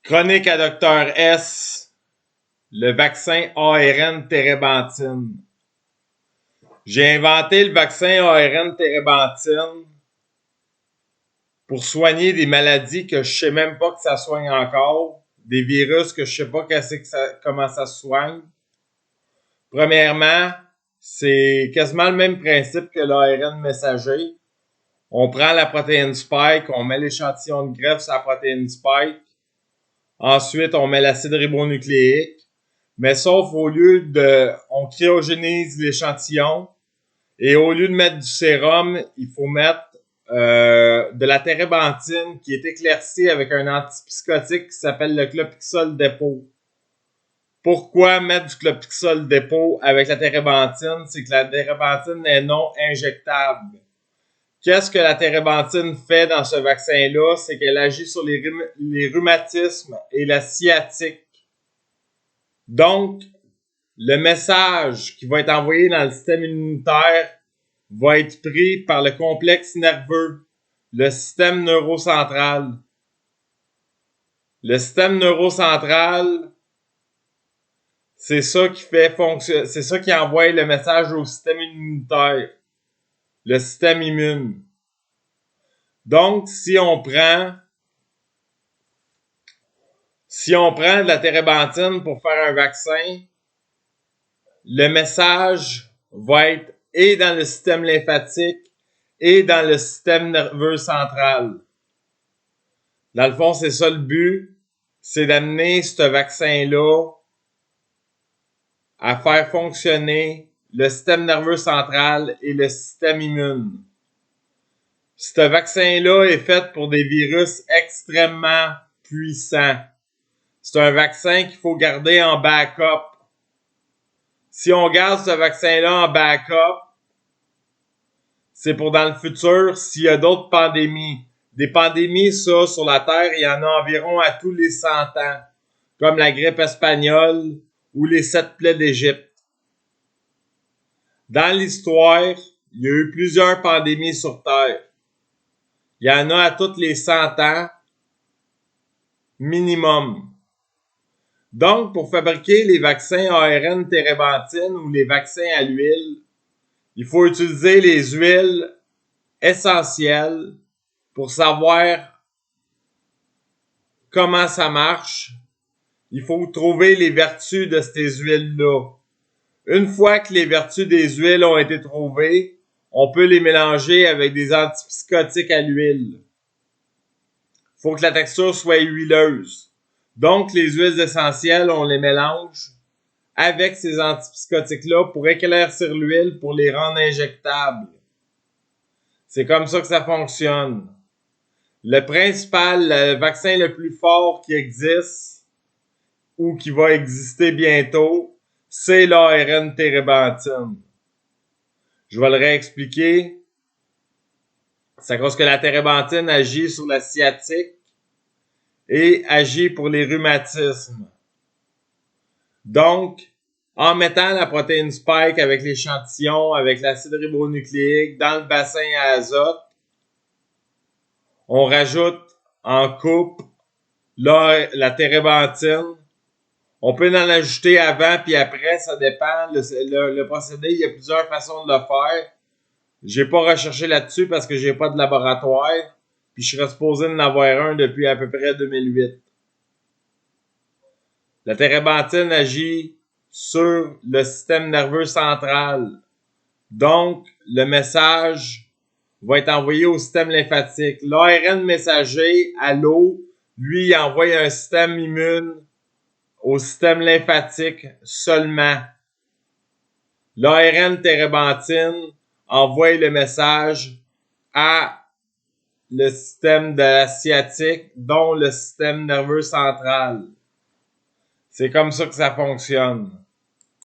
Chronique à Dr S. Le vaccin ARN térébenthine. J'ai inventé le vaccin ARN térébenthine pour soigner des maladies que je sais même pas que ça soigne encore, des virus que je sais pas comment ça se soigne. Premièrement, c'est quasiment le même principe que l'ARN messager. On prend la protéine spike, on met l'échantillon de greffe sur la protéine spike. Ensuite, on met l'acide ribonucléique. Mais sauf on cryogénise l'échantillon et au lieu de mettre du sérum, il faut mettre de la térébenthine qui est éclaircie avec un antipsychotique qui s'appelle le clopixol dépôt. Pourquoi mettre du clopixol dépôt avec la térébenthine? C'est que la térébenthine est non injectable. Qu'est-ce que la térébenthine fait dans ce vaccin-là? C'est qu'elle agit sur les rhumatismes et la sciatique. Donc, le message qui va être envoyé dans le système immunitaire va être pris par le complexe nerveux, le système neurocentral. Le système neurocentral, c'est ça qui fait fonctionner, c'est ça qui envoie le message au système immunitaire, le système immune. Donc, si on prend de la térébenthine pour faire un vaccin, le message va être et dans le système lymphatique et dans le système nerveux central. Dans le fond, c'est ça le but, c'est d'amener ce vaccin-là à faire fonctionner le système nerveux central et le système immune. Ce vaccin-là est fait pour des virus extrêmement puissants. C'est un vaccin qu'il faut garder en backup. Si on garde ce vaccin-là en backup, c'est pour dans le futur, s'il y a d'autres pandémies. Des pandémies, ça, sur la Terre, il y en a environ à tous les 100 ans, comme la grippe espagnole ou les 7 plaies d'Égypte. Dans l'histoire, il y a eu plusieurs pandémies sur Terre. Il y en a à tous les 100 ans, minimum. Donc, pour fabriquer les vaccins ARN térébenthine ou les vaccins à l'huile, il faut utiliser les huiles essentielles pour savoir comment ça marche. Il faut trouver les vertus de ces huiles-là. Une fois que les vertus des huiles ont été trouvées, on peut les mélanger avec des antipsychotiques à l'huile. Il faut que la texture soit huileuse. Donc, les huiles essentielles, on les mélange avec ces antipsychotiques-là pour éclaircir l'huile, pour les rendre injectables. C'est comme ça que ça fonctionne. Le vaccin le plus fort qui existe ou qui va exister bientôt, c'est l'ARN térébenthine. Je vais le réexpliquer. C'est à cause que la térébenthine agit sur la sciatique et agit pour les rhumatismes. Donc, en mettant la protéine spike avec l'échantillon, avec l'acide ribonucléique dans le bassin à azote, on rajoute en coupe la térébenthine. On peut en ajouter avant puis après, ça dépend. Le procédé, il y a plusieurs façons de le faire. J'ai pas recherché là-dessus parce que j'ai pas de laboratoire. Puis je serais supposé en avoir un depuis à peu près 2008. La térébenthine agit sur le système nerveux central. Donc, le message va être envoyé au système lymphatique. L'ARN messager à l'eau, lui, il envoie un système immune au système lymphatique seulement. L'ARN térébenthine envoie le message à le système de la sciatique, dont le système nerveux central. C'est comme ça que ça fonctionne.